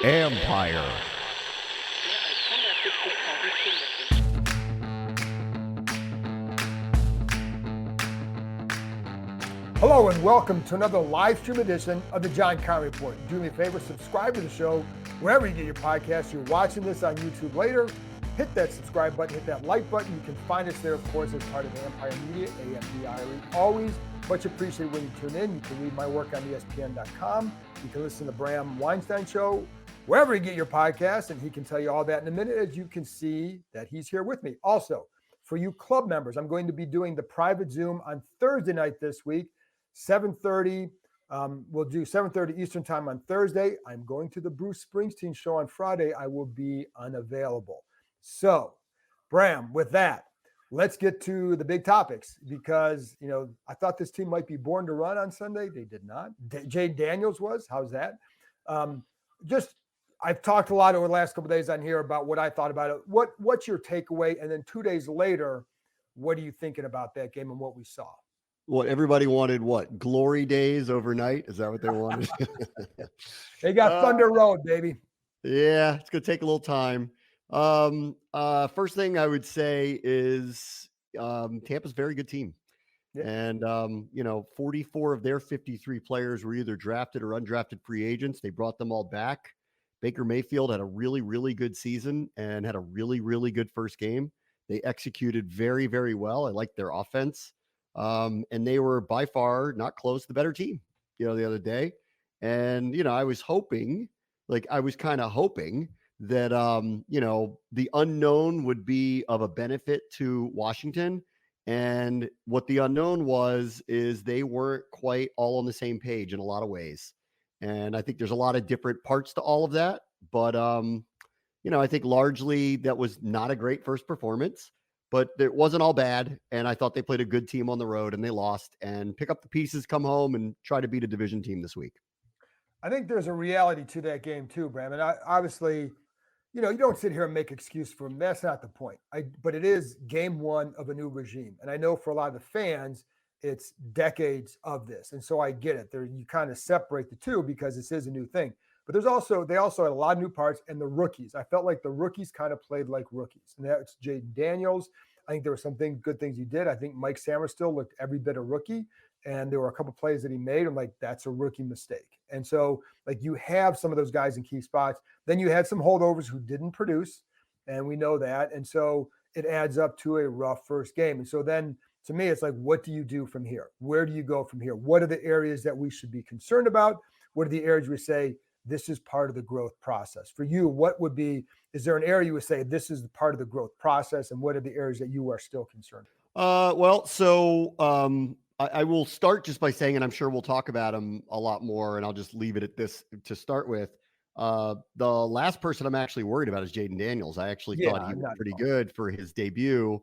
Empire. Hello and welcome to another live stream edition of the John Connery Report. Do me a favor, subscribe to the show wherever you get your podcasts. You're watching this on YouTube later. Hit that subscribe button, hit that like button. You can find us there, of course, as part of Empire Media, AMPI. Always much appreciated when you tune in. You can read my work on ESPN.com. You can listen to the Bram Weinstein Show, wherever you get your podcasts, and he can tell you all that in a minute. As you can see that he's here with me. Also, for you club members, I'm going to be doing the private Zoom on Thursday night this week. 7:30. We'll do 7:30 Eastern time on Thursday. I'm going to the Bruce Springsteen show on Friday. I will be unavailable. So, Bram, with that, let's get to the big topics because, I thought this team might be born to run on Sunday. They did not. Jade Daniels was. How's that? I've talked a lot over the last couple of days on here about what I thought about it. What's your takeaway? And then 2 days later, what are you thinking about that game and what we saw? What everybody wanted, glory days overnight? Is that what they wanted? They got Thunder Road, baby. Yeah, it's going to take a little time. First thing I would say is Tampa's a very good team. Yeah. And, 44 of their 53 players were either drafted or undrafted free agents. They brought them all back. Baker Mayfield had a really, really good season and had a really, really good first game. They executed very, very well. I liked their offense. And they were by far not close, the better team, the other day. And, I was hoping that, the unknown would be of a benefit to Washington. And what the unknown is they weren't quite all on the same page in a lot of ways. And I think there's a lot of different parts to all of that. But, I think largely that was not a great first performance. But it wasn't all bad, and I thought they played a good team on the road, and they lost. And pick up the pieces, come home, and try to beat a division team this week. I think there's a reality to that game too, Bram. And obviously, you don't sit here and make excuses for them. That's not the point. But it is game one of a new regime. And I know for a lot of the fans, it's decades of this. And so I get it. You kind of separate the two because this is a new thing. But they also had a lot of new parts, and the rookies. I felt like the rookies kind of played like rookies. And that's Jade Daniels. I think there were some good things he did. I think Mike Samerstill looked every bit a rookie. And there were a couple plays that he made. I'm like, that's a rookie mistake. And so, you have some of those guys in key spots. Then you had some holdovers who didn't produce, and we know that. And so it adds up to a rough first game. And so then, to me, it's like, what do you do from here? Where do you go from here? What are the areas that we should be concerned about? What are the areas we say, this is part of the growth process? For you, is there an area you would say this is part of the growth process, and what are the areas that you are still concerned? I will start just by saying, and I'm sure we'll talk about them a lot more, and I'll just leave it at this to start with. The last person I'm actually worried about is Jaden Daniels. I actually thought he was pretty good for his debut.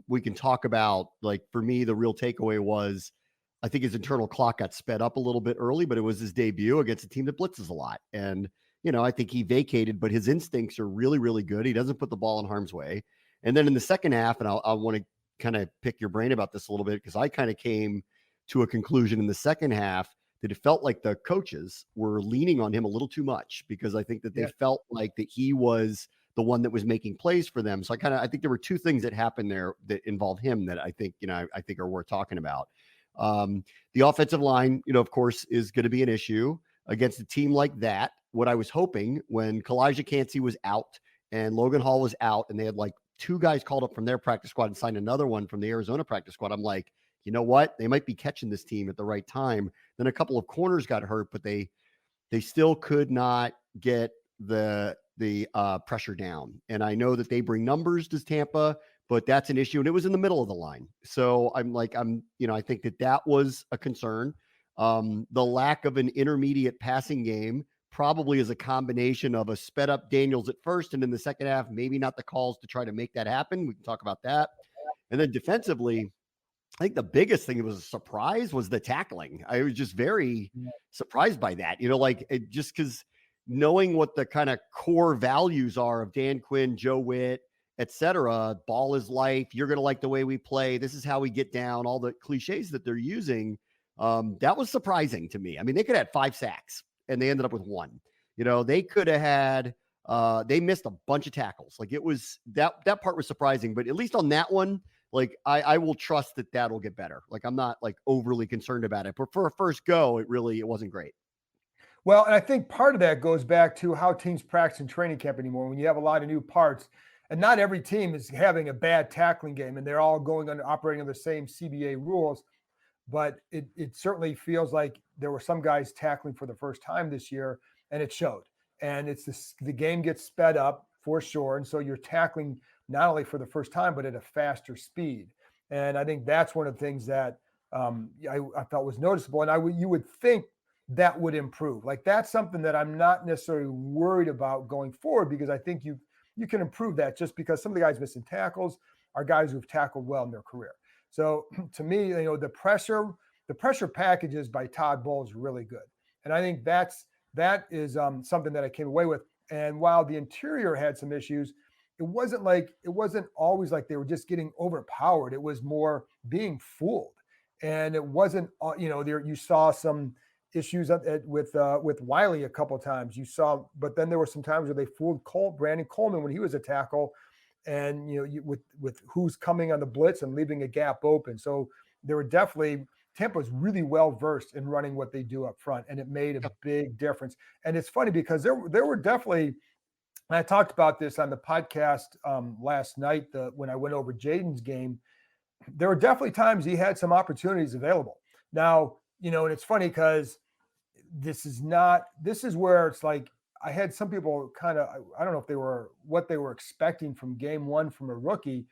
We can talk about, for me, the real takeaway was, I think his internal clock got sped up a little bit early, but it was his debut against a team that blitzes a lot. And, I think he vacated, but his instincts are really, really good. He doesn't put the ball in harm's way. And then in the second half, and I want to kind of pick your brain about this a little bit, because I kind of came to a conclusion in the second half that it felt like the coaches were leaning on him a little too much, because I think that they felt like that he was the one that was making plays for them. So I think there were two things that happened there that involved him that I think are worth talking about. The offensive line, of course, is going to be an issue against a team like that. What I was hoping when Kalijah Cansey was out and Logan Hall was out, and they had two guys called up from their practice squad and signed another one from the Arizona practice squad, I'm like, you know what? They might be catching this team at the right time. Then a couple of corners got hurt, but they still could not get the pressure down. And I know that they bring numbers to Tampa, but that's an issue. And it was in the middle of the line. So I think that was a concern. The lack of an intermediate passing game probably is a combination of a sped up Daniels at first, and in the second half, maybe not the calls to try to make that happen. We can talk about that. And then defensively, I think the biggest thing that was a surprise was the tackling. I was just very surprised by that, just because knowing what the kind of core values are of Dan Quinn, Joe Witt, et cetera, ball is life. You're going to like the way we play. This is how we get down, all the cliches that they're using. That was surprising to me. I mean, they could have had 5 sacks and they ended up with 1. They could have had they missed a bunch of tackles. Like it was that part was surprising, but at least on that one, like I will trust that that'll get better. Like I'm not like overly concerned about it, but for a first go, it wasn't great. Well, and I think part of that goes back to how teams practice in training camp anymore. When you have a lot of new parts, and not every team is having a bad tackling game, and they're all operating under the same CBA rules. But it certainly feels like there were some guys tackling for the first time this year, and it showed. And the game gets sped up for sure, and so you're tackling not only for the first time but at a faster speed. And I think that's one of the things that I felt was noticeable. And you would think that would improve. Like that's something that I'm not necessarily worried about going forward, because I think you can improve that, just because some of the guys missing tackles are guys who've tackled well in their career. So to me, the pressure packages by Todd Bowles is really good. And I think that is something that I came away with. And while the interior had some issues, it wasn't always like they were just getting overpowered. It was more being fooled. And it wasn't, you saw some issues with Wiley a couple of times. But then there were some times where they fooled Brandon Coleman when he was a tackle, and with who's coming on the blitz and leaving a gap open. So there were definitely Tampa's really well versed in running what they do up front, and it made a big difference. And it's funny because there were definitely, and I talked about this on the podcast last night when I went over Jaden's game. There were definitely times he had some opportunities available. Now, and it's funny because this is where it's like, I had some people kind of, I don't know what they were expecting from game one from a rookie.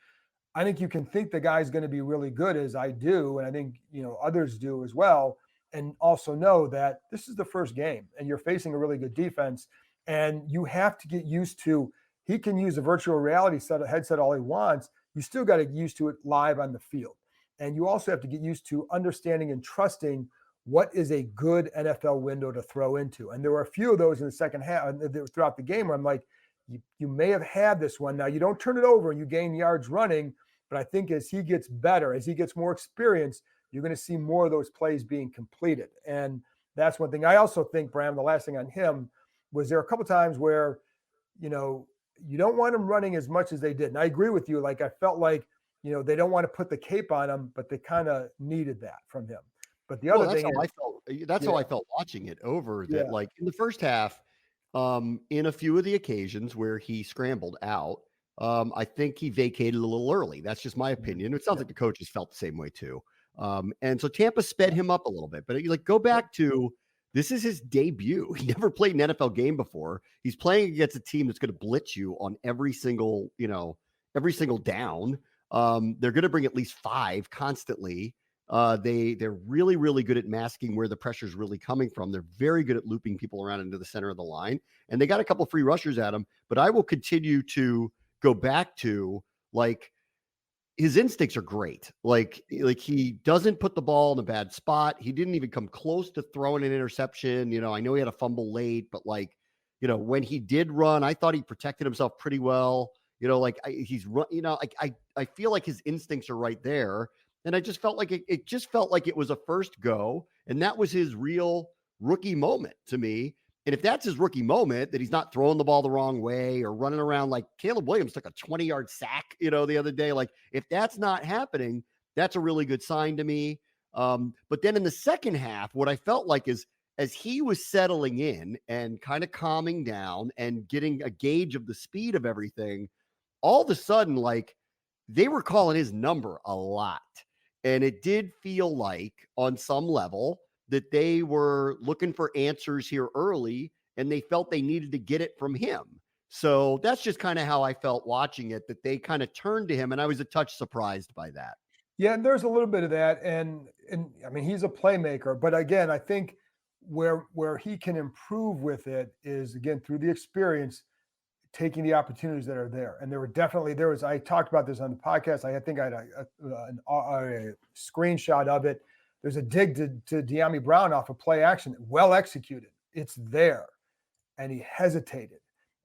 I think you can think the guy's going to be really good, as I do. And I think, others do as well. And also know that this is the first game and you're facing a really good defense, and you have to get used to, he can use a virtual reality headset all he wants. You still got to get used to it live on the field. And you also have to get used to understanding and trusting what is a good NFL window to throw into. And there were a few of those in the second half throughout the game where I'm like, you may have had this one. Now you don't turn it over and you gain yards running, but I think as he gets better, as he gets more experience, you're going to see more of those plays being completed. And that's one thing. I also think, Bram, the last thing on him was there a couple of times where, you don't want him running as much as they did. And I agree with you. Like, I felt like, they don't want to put the cape on him, but they kind of needed that from him. But the other thing that's how I felt watching it over that, like in the first half, in a few of the occasions where he scrambled out, I think he vacated a little early. That's just my opinion. It sounds like the coaches felt the same way too. And so Tampa sped him up a little bit, but go back to, this is his debut. He never played an NFL game before. He's playing against a team that's going to blitz you on every single down. They're going to bring at least 5 constantly. They're really, really good at masking where the pressure is really coming from. They're very good at looping people around into the center of the line, and they got a couple free rushers at him. But I will continue to go back to, like, his instincts are great. Like he doesn't put the ball in a bad spot. He didn't even come close to throwing an interception. I know he had a fumble late, but when he did run, I thought he protected himself pretty well. I feel like his instincts are right there. And I just felt like it just felt like it was a first go. And that was his real rookie moment to me. And if that's his rookie moment, that he's not throwing the ball the wrong way or running around, like Caleb Williams took a 20-yard sack, the other day, like if that's not happening, that's a really good sign to me. But then in the second half, what I felt like is, as he was settling in and kind of calming down and getting a gauge of the speed of everything, all of a sudden, like, they were calling his number a lot. And it did feel like on some level that they were looking for answers here early, and they felt they needed to get it from him. So that's just kind of how I felt watching it, that they kind of turned to him, and I was a touch surprised by that. Yeah, and there's a little bit of that. And I mean, he's a playmaker, but again, I think where he can improve with it is, again, through the experience, taking the opportunities that are there. And I talked about this on the podcast. I think I had a screenshot of it. There's a dig to De'Ami Brown off of play action, well executed. It's there. And he hesitated.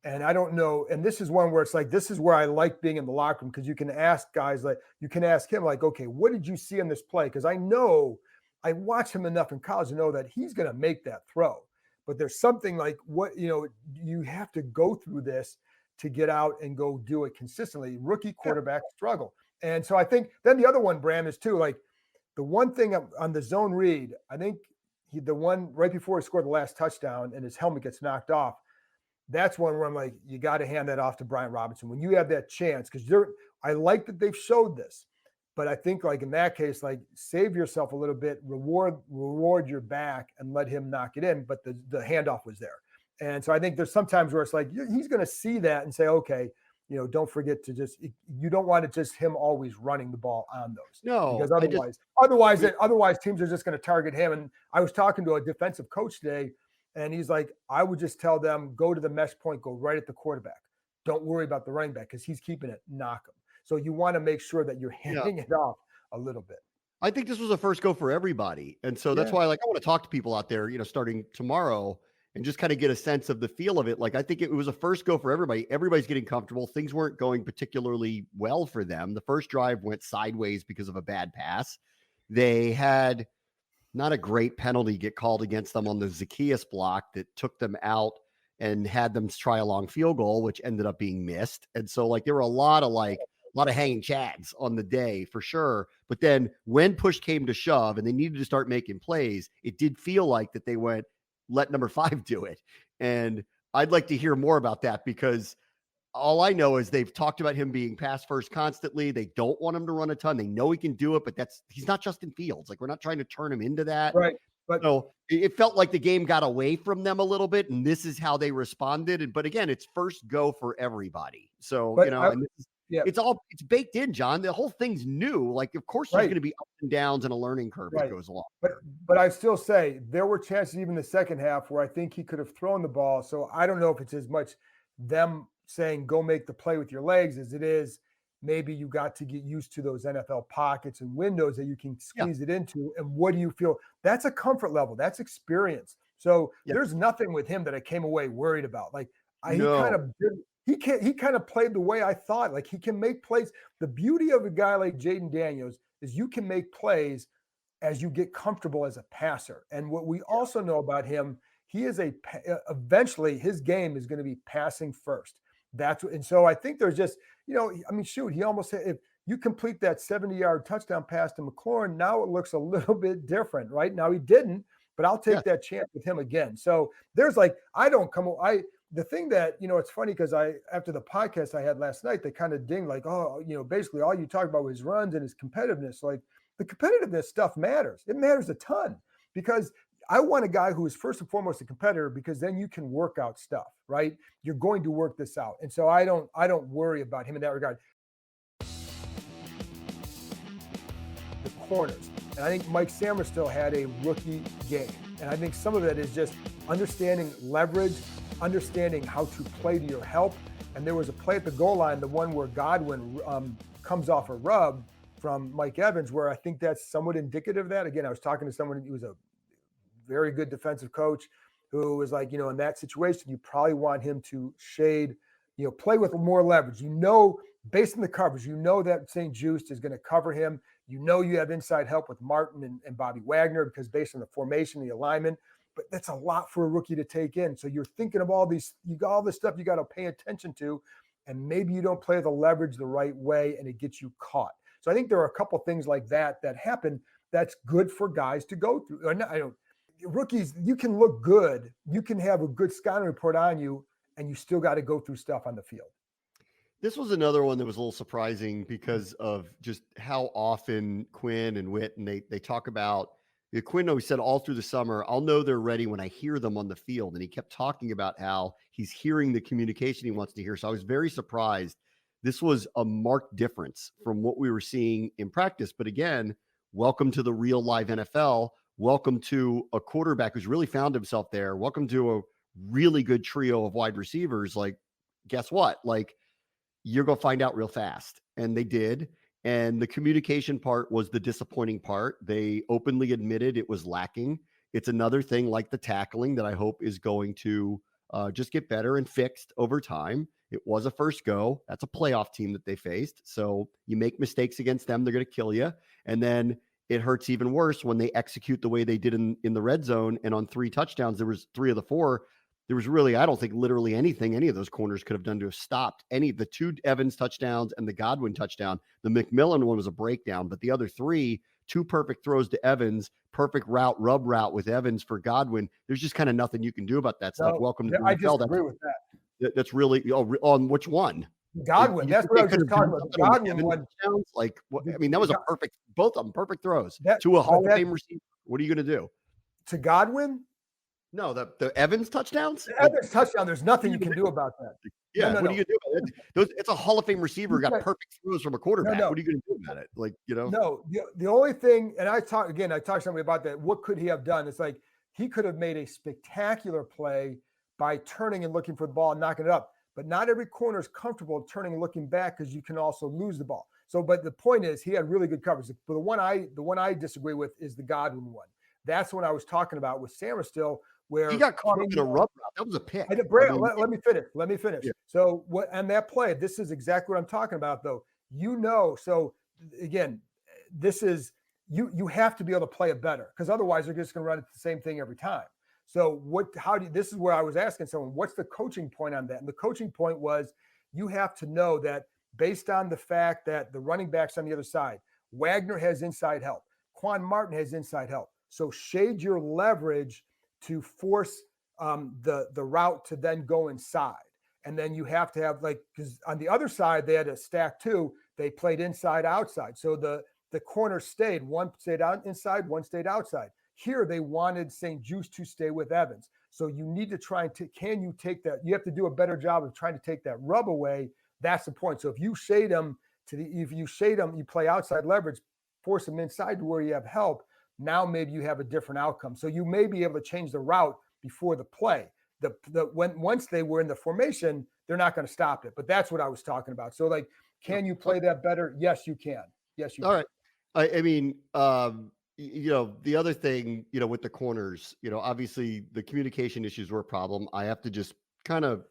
And I don't know. And this is one where it's like, this is where I like being in the locker room, because you can ask guys, like, you can ask him, like, okay, what did you see in this play? Because I know I watched him enough in college to know that he's going to make that throw. But there's something like you have to go through this to get out and go do it consistently. Rookie quarterbacks struggle. And so I think then the other one, Bram, is too, like the one thing on the zone read, I think the one right before he scored the last touchdown and his helmet gets knocked off, that's one where I'm like, you got to hand that off to Brian Robinson when you have that chance, because I like that they've showed this, but I think like in that case, like save yourself a little bit, reward your back and let him knock it in. But the handoff was there. And so I think there's sometimes where it's like, he's going to see that and say, okay, don't forget to you don't want it just him always running the ball on those. No, because otherwise teams are just going to target him. And I was talking to a defensive coach today, and he's like, I would just tell them, go to the mesh point, go right at the quarterback. Don't worry about the running back because he's keeping it, knock him. So you want to make sure that you're handing it off a little bit. I think this was a first go for everybody. And so that's why I want to talk to people out there, starting tomorrow and just kind of get a sense of the feel of it. Like, I think it was a first go for everybody. Everybody's getting comfortable. Things weren't going particularly well for them. The first drive went sideways because of a bad pass. They had not a great penalty get called against them on the Zacchaeus block that took them out and had them try a long field goal, which ended up being missed. And so like there were a lot of hanging chads on the day for sure. But then when push came to shove and they needed to start making plays, it did feel like that they went, let number 5 do it. And I'd like to hear more about that, because all I know is they've talked about him being pass first constantly. They don't want him to run a ton. They know he can do it, but he's not Justin Fields. Like, we're not trying to turn him into that. Right. But so it felt like the game got away from them a little bit, and this is how they responded. But again, it's first go for everybody. So, it's baked in, John. The whole thing's new. Like, of course, there's going to be ups and downs and a learning curve that goes along. But I still say there were chances even the second half where I think he could have thrown the ball. So I don't know if it's as much them saying go make the play with your legs as it is maybe you got to get used to those NFL pockets and windows that you can squeeze it into. And what do you feel? That's a comfort level. That's experience. So there's nothing with him that I came away worried about. Like he kind of played the way I thought. Like, he can make plays. The beauty of a guy like Jaden Daniels is you can make plays as you get comfortable as a passer. And what we also know about him, he is eventually his game is going to be passing first. And so I think there's just, he almost said, if you complete that 70-yard touchdown pass to McLaurin, now it looks a little bit different, right? Now he didn't, but I'll take that chance with him again. So there's like, the thing that, it's funny because after the podcast I had last night, they kind of dinged like, basically all you talk about was his runs and his competitiveness. Like, the competitiveness stuff matters. It matters a ton, because I want a guy who is first and foremost a competitor, because then you can work out stuff, right? You're going to work this out. And so I don't worry about him in that regard. The corners. And I think Mike Samerstill had a rookie game. And I think some of it is just understanding leverage, understanding how to play to your help. And there was a play at the goal line, the one where Godwin comes off a rub from Mike Evans, where I think that's somewhat indicative of that. Again, I was talking to someone who was a very good defensive coach who was like, in that situation, you probably want him to shade, play with more leverage. Based on the coverage, that St. Juste is going to cover him. You have inside help with Martin and Bobby Wagner, because based on the formation, the alignment, but that's a lot for a rookie to take in. So you're thinking of all this stuff you got to pay attention to, and maybe you don't play the leverage the right way and it gets you caught. So I think there are a couple things like that happen that's good for guys to go through. Rookies, you can look good. You can have a good scouting report on you, and you still got to go through stuff on the field. This was another one that was a little surprising because of just how often Quinn and Witt, and they talk about, Quinn always said all through the summer, I'll know they're ready when I hear them on the field. And he kept talking about how he's hearing the communication he wants to hear. So I was very surprised. This was a marked difference from what we were seeing in practice. But again, welcome to the real live NFL. Welcome to a quarterback who's really found himself there. Welcome to a really good trio of wide receivers. Like, guess what? Like, you're going to find out real fast. And they did. And the communication part was the disappointing part. They openly admitted it was lacking. It's another thing like the tackling that I hope is going to just get better and fixed over time. It was a first go. That's a playoff team that they faced. So you make mistakes against them, they're going to kill you. And then it hurts even worse when they execute the way they did in the red zone. And on 3 touchdowns, there was 3 of the 4. There was really, I don't think literally anything any of those corners could have done to have stopped any of the 2 Evans touchdowns and the Godwin touchdown. The McMillan one was a breakdown, but the other 3, 2 perfect throws to Evans, perfect rub route with Evans for Godwin. There's just kind of nothing you can do about that. It's like, welcome to the I NFL. disagree with that. That's really, on which one? Godwin. That's what I was just talking about. Godwin one. Like, I mean, that was a perfect, both of them perfect throws to a Hall of Fame receiver. What are you going to do? To Godwin? No, the Evans touchdowns. The Evans touchdown. There's nothing you can do about that. Yeah, what are you gonna do about it? It's a Hall of Fame receiver, got perfect throws from a quarterback. What are you gonna do about it? Like, No, the only thing, and I talked to somebody about that. What could he have done? It's like he could have made a spectacular play by turning and looking for the ball and knocking it up. But not every corner is comfortable turning and looking back because you can also lose the ball. So, but the point is, he had really good coverage. But the one I disagree with is the Godwin one. That's what I was talking about with Sammer still, where he got caught in a rub route. That was a pick. Let me finish. Yeah. So what on that play, this is exactly what I'm talking about, though. So again, this is you have to be able to play it better, because otherwise they're just going to run the same thing every time. So this is where I was asking someone, what's the coaching point on that? And the coaching point was, you have to know that based on the fact that the running backs on the other side, Wagner has inside help, Quan Martin has inside help. So shade your leverage to force the route to then go inside. And then you have to have, because on the other side, they had a stack too. They played inside, outside. So the corner stayed. One stayed out inside, one stayed outside. Here, they wanted St. Juste to stay with Evans. So you need to try and can you take that? You have to do a better job of trying to take that rub away. That's the point. So if you shade them you play outside leverage, force them inside to where you have help. Now maybe you have a different outcome. So you may be able to change the route before the play. Once they were in the formation, they're not going to stop it. But that's what I was talking about. So can you play that better? Yes, you can. Yes, you can. All right. I mean, the other thing, with the corners, obviously the communication issues were a problem. I have to just kind of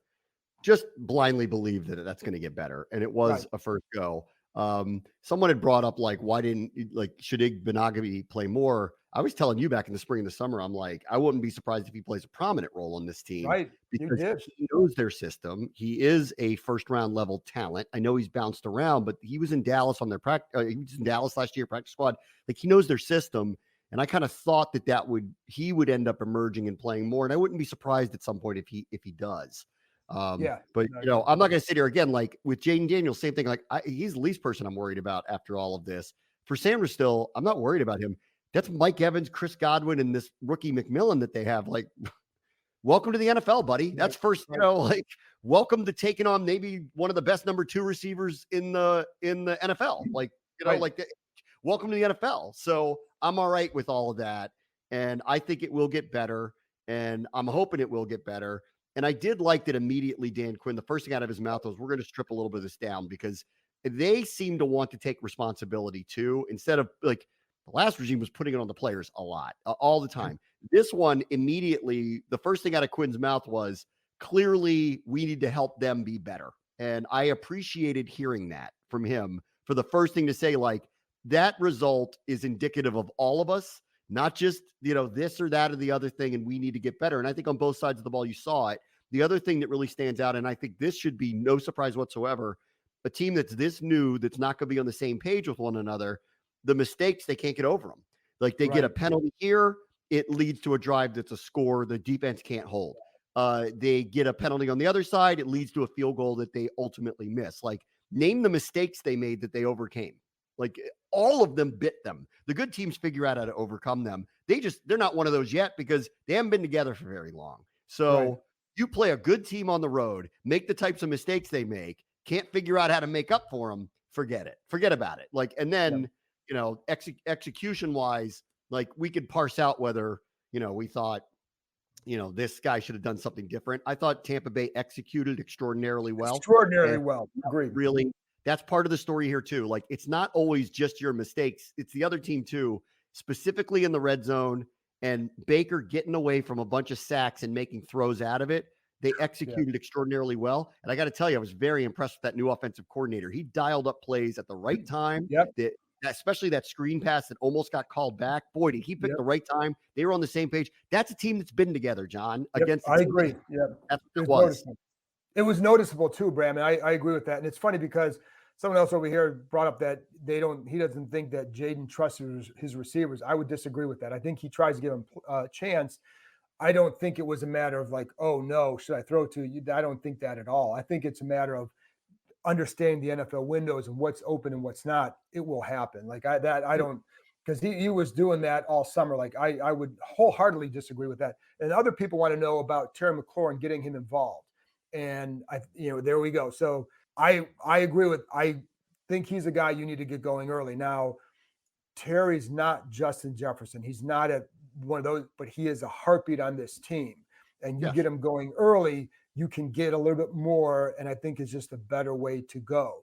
just blindly believe that that's going to get better. And it was a first go. Someone had brought up, why didn't should Igbenogany play more? I was telling you back in the spring and the summer, I'm like, I wouldn't be surprised if he plays a prominent role on this team, right? Because he knows their system. He is a first round level talent. I know he's bounced around, but he was in Dallas on their practice. He was in Dallas last year, practice squad. He knows their system. And I kind of thought he would end up emerging and playing more. And I wouldn't be surprised at some point if he does. But I'm not going to sit here again, with Jaden Daniels, same thing. He's the least person I'm worried about after all of this. For Sanders still, I'm not worried about him. That's Mike Evans, Chris Godwin, and this rookie McMillan that they have. Welcome to the NFL, buddy. That's first, welcome to taking on maybe one of the best number 2 receivers in the NFL. Welcome to the NFL. So I'm all right with all of that. And I think it will get better. And I'm hoping it will get better. And I did like that immediately Dan Quinn, the first thing out of his mouth was, we're going to strip a little bit of this down, because they seem to want to take responsibility too, instead of the last regime was putting it on the players a lot, all the time. This one, immediately, the first thing out of Quinn's mouth was, clearly we need to help them be better. And I appreciated hearing that from him, for the first thing to say, that result is indicative of all of us, not just, this or that or the other thing, and we need to get better. And I think on both sides of the ball, you saw it. The other thing that really stands out, and I think this should be no surprise whatsoever, a team that's this new, that's not going to be on the same page with one another, the mistakes, they can't get over them. They get a penalty here, it leads to a drive that's a score the defense can't hold. They get a penalty on the other side, it leads to a field goal that they ultimately miss. Name the mistakes they made that they overcame. All of them bit them. The good teams figure out how to overcome them. They're not one of those yet, because they haven't been together for very long. So you play a good team on the road, make the types of mistakes they make, can't figure out how to make up for them, forget it. Forget about it. And then, execution wise, we could parse out whether, we thought, this guy should have done something different. I thought Tampa Bay executed extraordinarily well. Agreed. Really, that's part of the story here too. It's not always just your mistakes. It's the other team too, specifically in the red zone, and Baker getting away from a bunch of sacks and making throws out of it. They executed extraordinarily well. And I got to tell you, I was very impressed with that new offensive coordinator. He dialed up plays at the right time. Yep. That especially that screen pass that almost got called back. Boy, did he pick the right time. They were on the same page. That's a team that's been together, John, against the I team. agree. Yeah. That's what it was. Noticeable. It was noticeable too, Bram, and I agree with that. And it's funny because someone else over here brought up that he doesn't think that Jaden trusts his receivers. I would disagree with that. I think he tries to give him a chance. I don't think it was a matter of like, oh no, should I throw to you? I don't think that at all. I think it's a matter of understanding the NFL windows and what's open and what's not. It will happen. Like I don't, because he was doing that all summer. Like I would wholeheartedly disagree with that. And other people want to know about Terry McLaurin getting him involved. And there we go. So I agree with, I think he's a guy you need to get going early. Now, Terry's not Justin Jefferson. He's not one of those, but he is a heartbeat on this team. And you get him going early, you can get a little bit more. And I think it's just a better way to go.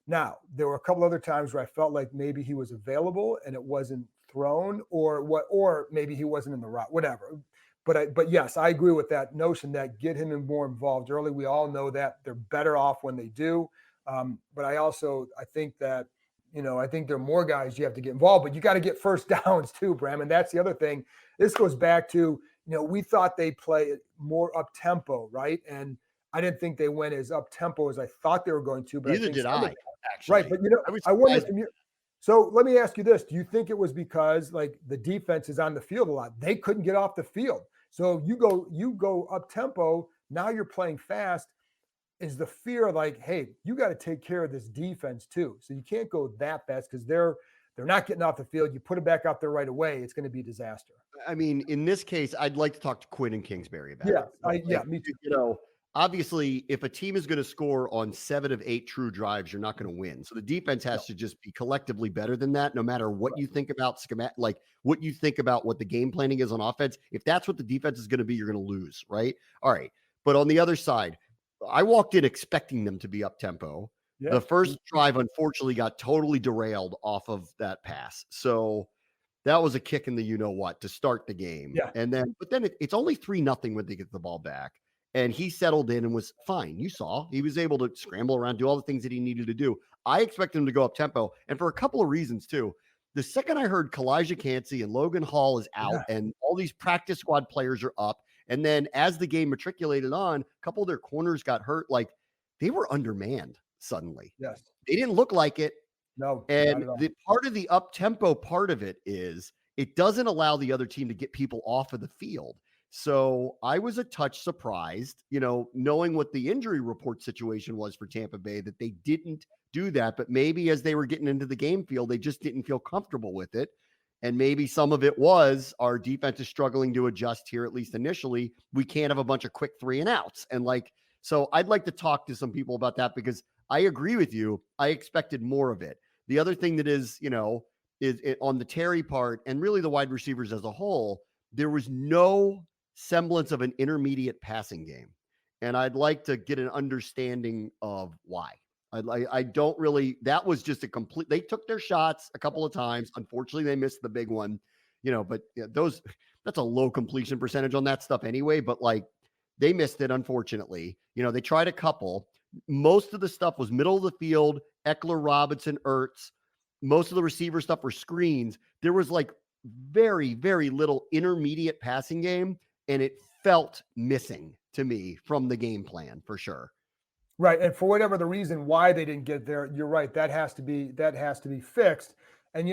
Now, there were a couple other times where I felt like maybe he was available and it wasn't thrown, or maybe he wasn't in the route, whatever. But yes, I agree with that notion that get him more involved early. We all know that they're better off when they do. But I think that, I think there are more guys you have to get involved, but you got to get first downs too, Bram. And that's the other thing. This goes back to, we thought they play more up tempo, right? And I didn't think they went as up tempo as I thought they were going to. But neither did I, actually. Right, but I wonder from you. So let me ask you this: do you think it was because like the defense is on the field a lot? They couldn't get off the field. So you go up tempo. Now you're playing fast. Is the fear like, hey, you got to take care of this defense too? So you can't go that fast because they're not getting off the field. You put it back out there right away, it's going to be a disaster. I mean, in this case, I'd like to talk to Quinn and Kingsbury about it. Me too. Obviously, if a team is going to score on 7 of 8 true drives, you're not going to win. So the defense has to just be collectively better than that, no matter what you think about like what you think about what the game planning is on offense. If that's what the defense is going to be, you're going to lose, right? All right. But on the other side, I walked in expecting them to be up tempo. Yeah. The first drive, unfortunately, got totally derailed off of that pass. So that was a kick in the you-know-what to start the game. Yeah. But then it's only 3-0 when they get the ball back. And he settled in and was fine. You saw he was able to scramble around, do all the things that he needed to do. I expect him to go up tempo, and for a couple of reasons too. The second I heard Kalijah Cansey and Logan Hall is out, and all these practice squad players are up, and then as the game matriculated on, a couple of their corners got hurt. Like they were undermanned suddenly. Yes, they didn't look like it. No, and the part of the up tempo part of it is it doesn't allow the other team to get people off of the field. So I was a touch surprised, knowing what the injury report situation was for Tampa Bay, that they didn't do that. But maybe as they were getting into the game field, they just didn't feel comfortable with it. And maybe some of it was our defense is struggling to adjust here, at least initially. We can't have a bunch of quick 3 and outs. And so I'd like to talk to some people about that because I agree with you. I expected more of it. The other thing that is on the Terry part and really the wide receivers as a whole, there was no semblance of an intermediate passing game. And I'd like to get an understanding of why. I don't really, that was just they took their shots a couple of times. Unfortunately, they missed the big one, but that's a low completion percentage on that stuff anyway. But they missed it, unfortunately. They tried a couple. Most of the stuff was middle of the field, Eckler, Robinson, Ertz. Most of the receiver stuff were screens. There was very, very little intermediate passing game. And it felt missing to me from the game plan for sure. Right. And for whatever the reason why they didn't get there, you're right. That has to be fixed. And,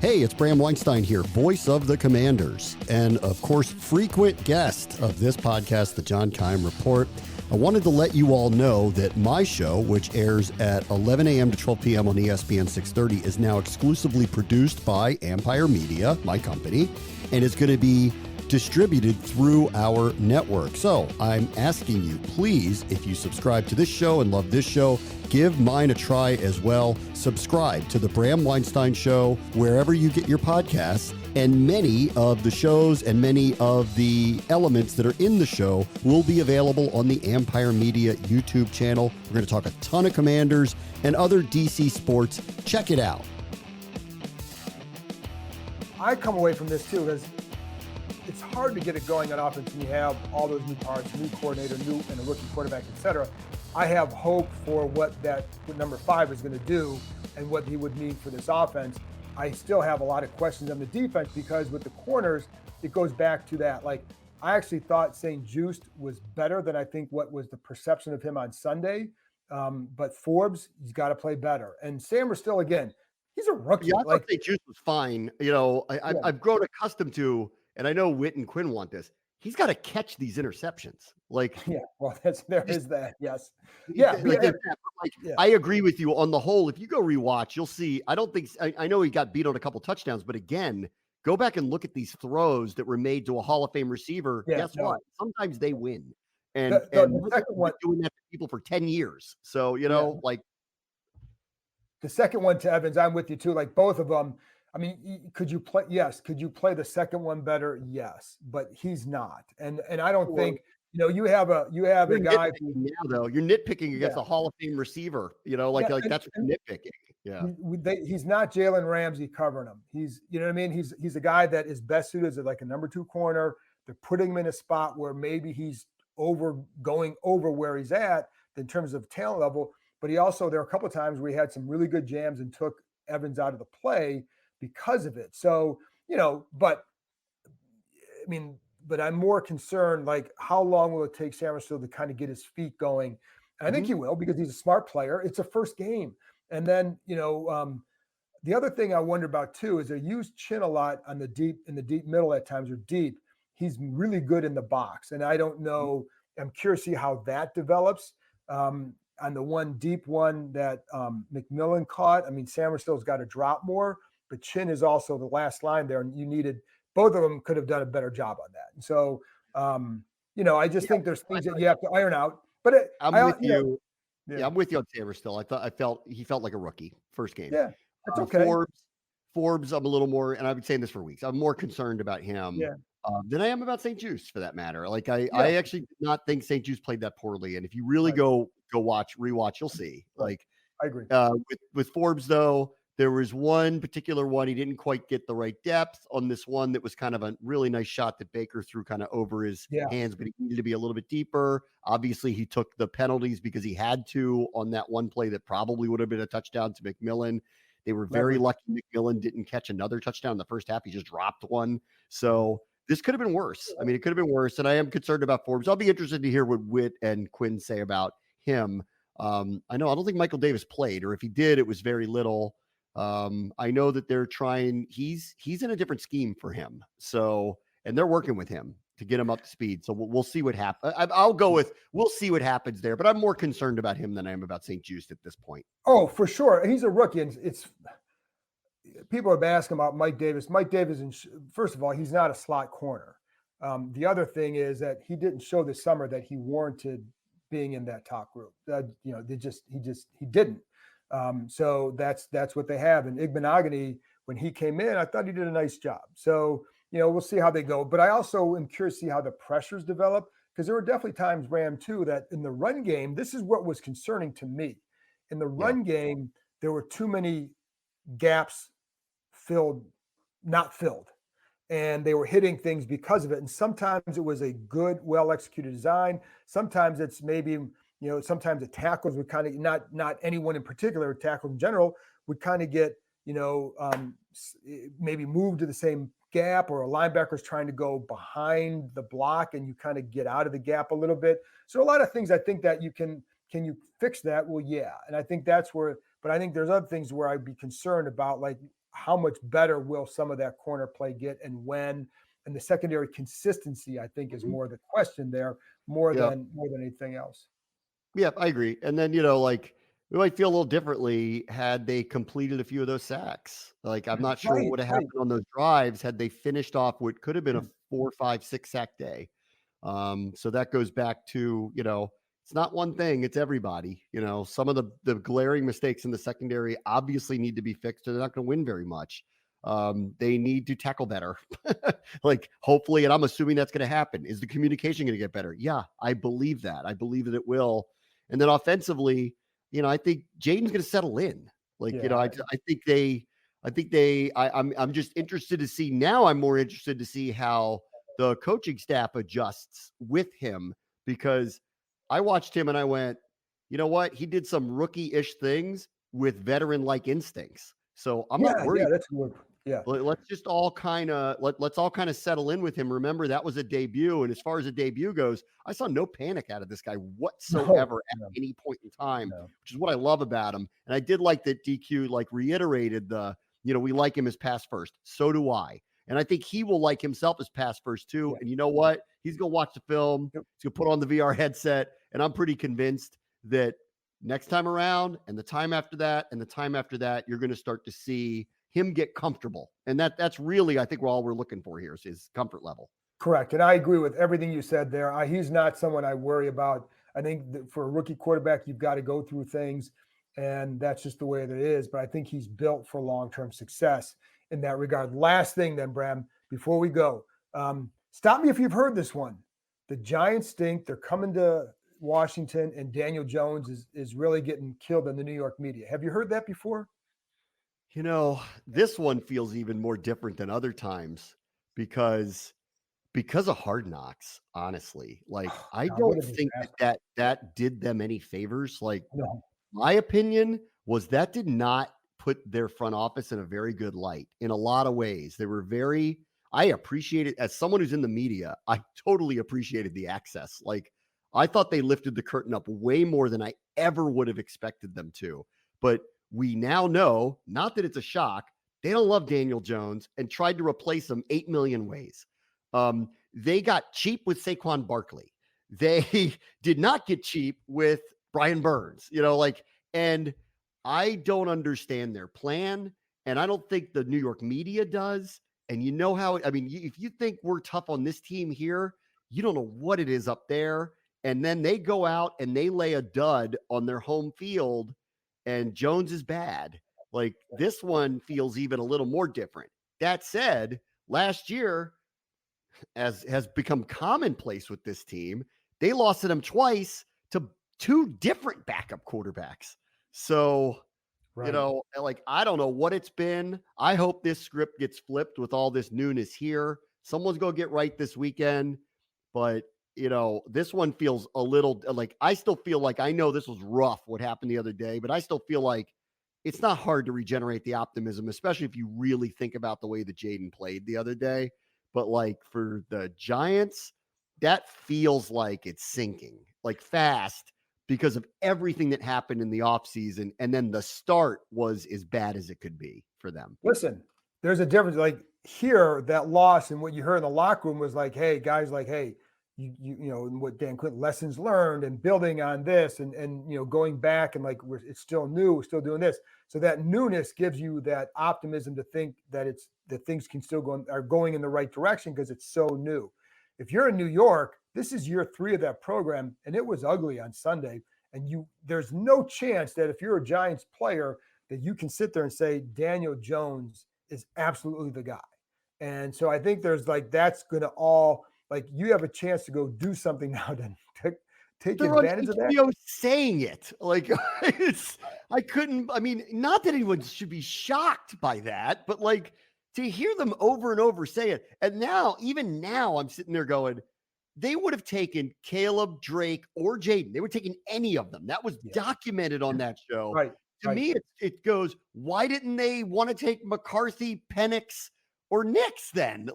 Hey, it's Bram Weinstein here, voice of the Commanders, and of course, frequent guest of this podcast, The John Keim Report. I wanted to let you all know that my show, which airs at 11 a.m. to 12 p.m. on ESPN 630, is now exclusively produced by Empire Media, my company, and is going to be distributed through our network. So I'm asking you, please, if you subscribe to this show and love this show, give mine a try as well. Subscribe to the Bram Weinstein Show wherever you get your podcasts. And many of the shows and many of the elements that are in the show will be available on the Empire Media YouTube channel. We're going to talk a ton of Commanders and other DC sports. Check it out. I come away from this too because it's hard to get it going on offense when you have all those new parts, new coordinator, and a rookie quarterback, etc. I have hope for what number 5 is going to do and what he would mean for this offense. I still have a lot of questions on the defense because with the corners, it goes back to that. Like, I actually thought St. Juste was better than I think what was the perception of him on Sunday. But Forbes, he's got to play better. And Sammer still, again, he's a rookie. Yeah, I thought St. Juste was fine. I've grown accustomed to, and I know Witt and Quinn want this. He's got to catch these interceptions. Like, yeah, well, there is that. Yes. Yeah. I agree with you on the whole. If you go rewatch, you'll see. I know he got beat on a couple touchdowns, but again, go back and look at these throws that were made to a Hall of Fame receiver. Yeah, Guess what? Sometimes they win. And the second one, doing that to people for 10 years. So, the second one to Evans, I'm with you too. Like both of them. I mean, could you play? Yes. Could you play the second one better? Yes, but he's not. And I don't think, you have a guy now though. You're nitpicking against a Hall of Fame receiver. That's nitpicking. Yeah. He's not Jalen Ramsey covering him. He's, you know what I mean? He's a guy that is best suited as like a number 2 corner. They're putting him in a spot where maybe he's going over where he's at in terms of talent level. But there are a couple of times where he had some really good jams and took Evans out of the play because of it. So, but I'm more concerned, like, how long will it take Samuel to kind of get his feet going? And I think he will, because he's a smart player. It's a first game. And then, the other thing I wonder about too is they use Chin a lot in the deep middle at times, or deep. He's really good in the box. And I don't know, I'm curious to see how that develops. On the one deep one that McMillan caught, Samuel's got to drop more, but Chin is also the last line there, and both of them could have done a better job on that. And so, I just think there's things that you have to iron out. But I'm with you. I'm with you on Sammer still. He felt like a rookie first game. Yeah, that's okay. Forbes, I'm a little more, and I've been saying this for weeks, I'm more concerned about him than I am about St. Juste, for that matter. Like, I actually did not think St. Juste played that poorly. And if you really go rewatch, you'll see. Like, I agree. With Forbes, though, there was one particular one he didn't quite get the right depth on. This one that was kind of a really nice shot that Baker threw kind of over his hands, but he needed to be a little bit deeper. Obviously, he took the penalties because he had to on that one play that probably would have been a touchdown to McMillan. They were very lucky McMillan didn't catch another touchdown in the first half. He just dropped one. So this could have been worse. It could have been worse. And I am concerned about Forbes. I'll be interested to hear what Witt and Quinn say about him. I don't think Michael Davis played, or if he did, it was very little. I know that they're trying, he's in a different scheme for him. So, and they're working with him to get him up to speed. So we'll see what happens. I'll go with, we'll see what happens there, but I'm more concerned about him than I am about St. Juste at this point. Oh, for sure. He's a rookie, and people have been asking about Mike Davis. Mike Davis, first of all, he's not a slot corner. The other thing is that he didn't show this summer that he warranted being in that top group. He didn't. So that's what they have. And Igbenogany, when he came in, I thought he did a nice job. So, we'll see how they go. But I also am curious to see how the pressures develop, because there were definitely times, Ram, too, that in the run game, this is what was concerning to me. In the run game, there were too many gaps not filled. And they were hitting things because of it. And sometimes it was a good, well-executed design. Sometimes it's maybe, sometimes the tackles would kind of, not anyone in particular, tackles in general, would kind of get, maybe moved to the same gap, or a linebacker's trying to go behind the block and you kind of get out of the gap a little bit. So a lot of things I think that can you fix that? Well, yeah. And I think that's where, but I think there's other things where I'd be concerned about, like, how much better will some of that corner play get and when, and the secondary consistency, I think, is more the question there, more than anything else. Yeah, I agree. And then, we might feel a little differently had they completed a few of those sacks. Like, I'm not sure what would have happened on those drives had they finished off what could have been a 4, 5, 6 sack day. So that goes back to, it's not one thing, it's everybody. Some of the glaring mistakes in the secondary obviously need to be fixed, or they're not going to win very much. They need to tackle better. Like, hopefully, and I'm assuming that's going to happen. Is the communication going to get better? Yeah, I believe that. I believe that it will. And then offensively, I think Jaden's going to settle in. Like, I'm just interested to see now. I'm more interested to see how the coaching staff adjusts with him, because I watched him and I went, you know what? He did some rookie-ish things with veteran-like instincts. So I'm not Yeah, worried. that's good. Yeah. Let's just all kind of let's all kind of settle in with him. Remember, that was a debut, and as far as a debut goes, I saw no panic out of this guy No, whatsoever at no, any point in time, no. which is what I love about him. And I did like that DQ reiterated we like him as pass first. So do I. And I think he will like himself as pass first too. Yeah. And you know what? He's gonna watch the film. Yep. He's gonna put on the VR headset, and I'm pretty convinced that next time around, and the time after that, and the time after that, you're going to start to see him get comfortable. And that's really, I think, all we're looking for here is comfort level. Correct. And I agree with everything you said there. He's not someone I worry about. I think that for a rookie quarterback, you've got to go through things, and that's just the way that it is. But I think he's built for long-term success in that regard. Last thing then, Bram, before we go, stop me if you've heard this one. The Giants stink. They're coming to Washington, and Daniel Jones is really getting killed in the New York media. Have you heard that before? You know, this one feels even more different than other times because of Hard Knocks, honestly. Like, I God, don't think that did them any favors. Like, No. my opinion was that did not put their front office in a very good light in a lot of ways. They were I appreciate it as someone who's in the media. I totally appreciated the access. Like, I thought they lifted the curtain up way more than I ever would have expected them to. But we now know, not that it's a shock, they don't love Daniel Jones and tried to replace him 8 million ways. They got cheap with Saquon Barkley. They did not get cheap with Brian Burns, and I don't understand their plan. And I don't think the New York media does. And you know how, if you think we're tough on this team here, you don't know what it is up there. And then they go out and they lay a dud on their home field, and Jones is bad. Like, this one feels even a little more different. That said, last year, as has become commonplace with this team, they lost to them twice to two different backup quarterbacks. So, Right. I don't know what it's been. I hope this script gets flipped with all this newness here. Someone's going to get right this weekend. But, this one feels a little I still feel like, I know this was rough what happened the other day, but I still feel like it's not hard to regenerate the optimism, especially if you really think about the way that Jaden played the other day. But for the Giants, that feels like it's sinking fast because of everything that happened in the offseason. And then the start was as bad as it could be for them. Listen, there's a difference. Like, here, that loss and what you heard in the locker room was like, hey, guys, hey, you know, and what Dan Quinn, lessons learned and building on this and going back and it's still new, we're still doing this. So that newness gives you that optimism to think that things can still are going in the right direction because it's so new. If you're in New York, this is year 3 of that program, and it was ugly on Sunday. And there's no chance that if you're a Giants player that you can sit there and say Daniel Jones is absolutely the guy. And so I think there's that's going to all you have a chance to go do something now to take advantage of that. Saying it I couldn't. Not that anyone should be shocked by that, but to hear them over and over say it. And even now, I'm sitting there going, they would have taken Caleb, Drake, or Jaden. They were taking any of them. That was documented on that show. Right. To me, it goes, why didn't they want to take McCarthy, Penix, or Nix then?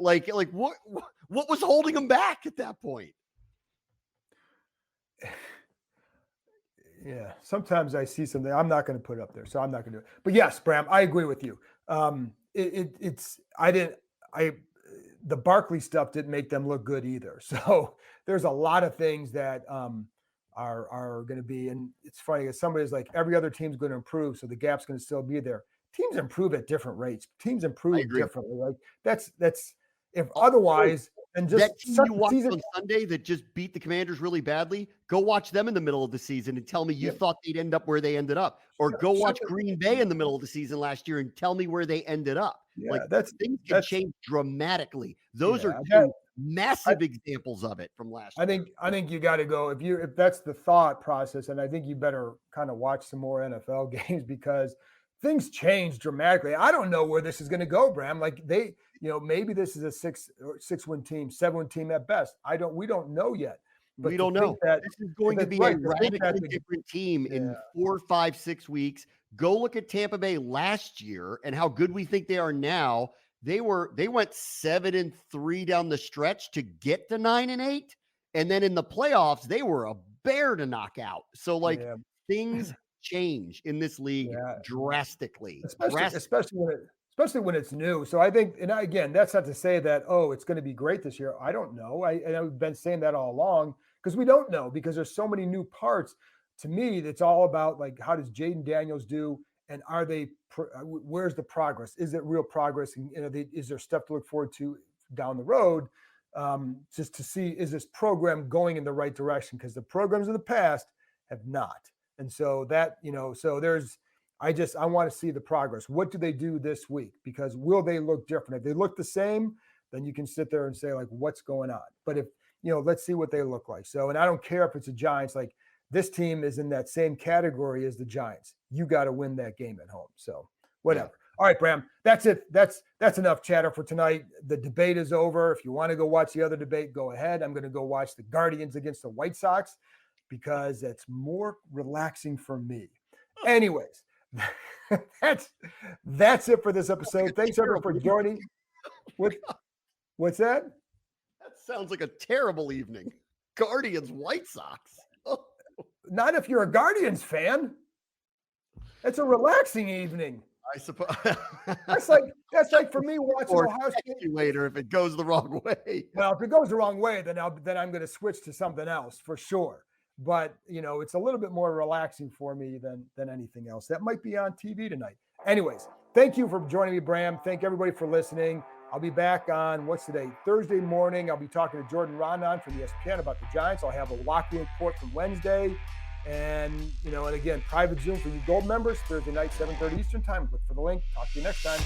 What was holding them back at that point? Yeah. Sometimes I see something. I'm not going to put it up there, so I'm not going to do it. But yes, Bram, I agree with you. The Barkley stuff didn't make them look good either. So there's a lot of things that are going to be, and it's funny because somebody's like, every other team's going to improve, so the gap's going to still be there. Teams improve at different rates. Teams improve differently. That's if otherwise, and just that team you watched on Sunday that just beat the Commanders really badly, go watch them in the middle of the season and tell me you thought they'd end up where they ended up. Or go watch Green Bay in the middle of the season last year and tell me where they ended up. Yeah, things can change dramatically. Those are two massive examples of it from last year. I think you got to go if that's the thought process, and I think you better kind of watch some more NFL games because things change dramatically. I don't know where this is going to go, Bram. Maybe this is a 6-win team, 7-win team at best. We don't know yet. But we to don't think know. that This is going to that's be right, a to think that radically different team in yeah. 4, 5, 6 weeks. Go look at Tampa Bay last year and how good we think they are now. They went 7-3 down the stretch to get to 9-8. And then in the playoffs, they were a bear to knock out. So like Yeah. things change in this league Yeah. drastically. Especially when it's new. So I think, and again, that's not to say that, oh, it's going to be great this year. I don't know. And I've been saying that all along because we don't know, because there's so many new parts. To me, it's all about like, how does Jaden Daniels do? And are they, where's the progress? Is it real progress? And is there stuff to look forward to down the road? Just to see, is this program going in the right direction? Because the programs of the past have not. And so that, so I want to see the progress. What do they do this week? Because will they look different? If they look the same, then you can sit there and say, like, what's going on? But if, let's see what they look like. So, and I don't care if it's the Giants, like this team is in that same category as the Giants. You got to win that game at home. So whatever. Yeah. All right, Bram, that's it. That's enough chatter for tonight. The debate is over. If you want to go watch the other debate, go ahead. I'm going to go watch the Guardians against the White Sox because it's more relaxing for me. Anyways, that's it for this episode. Thanks everyone for joining. What's that? That sounds like a terrible evening. Guardians, White Sox. Oh. Not if you're a Guardians fan. It's a relaxing evening. I suppose. that's like for me watching Ohio State later if it goes the wrong way. Well, if it goes the wrong way, then I'm going to switch to something else for sure. But it's a little bit more relaxing for me than anything else that might be on TV tonight. Anyways, thank you for joining me, Bram. Thank everybody for listening. I'll be back on what's today? Thursday morning. I'll be talking to Jordan Rondon from ESPN about the Giants. I'll have a locker report from Wednesday. And, and again, private Zoom for you Gold members, Thursday night, 7:30 Eastern time. Look for the link. Talk to you next time.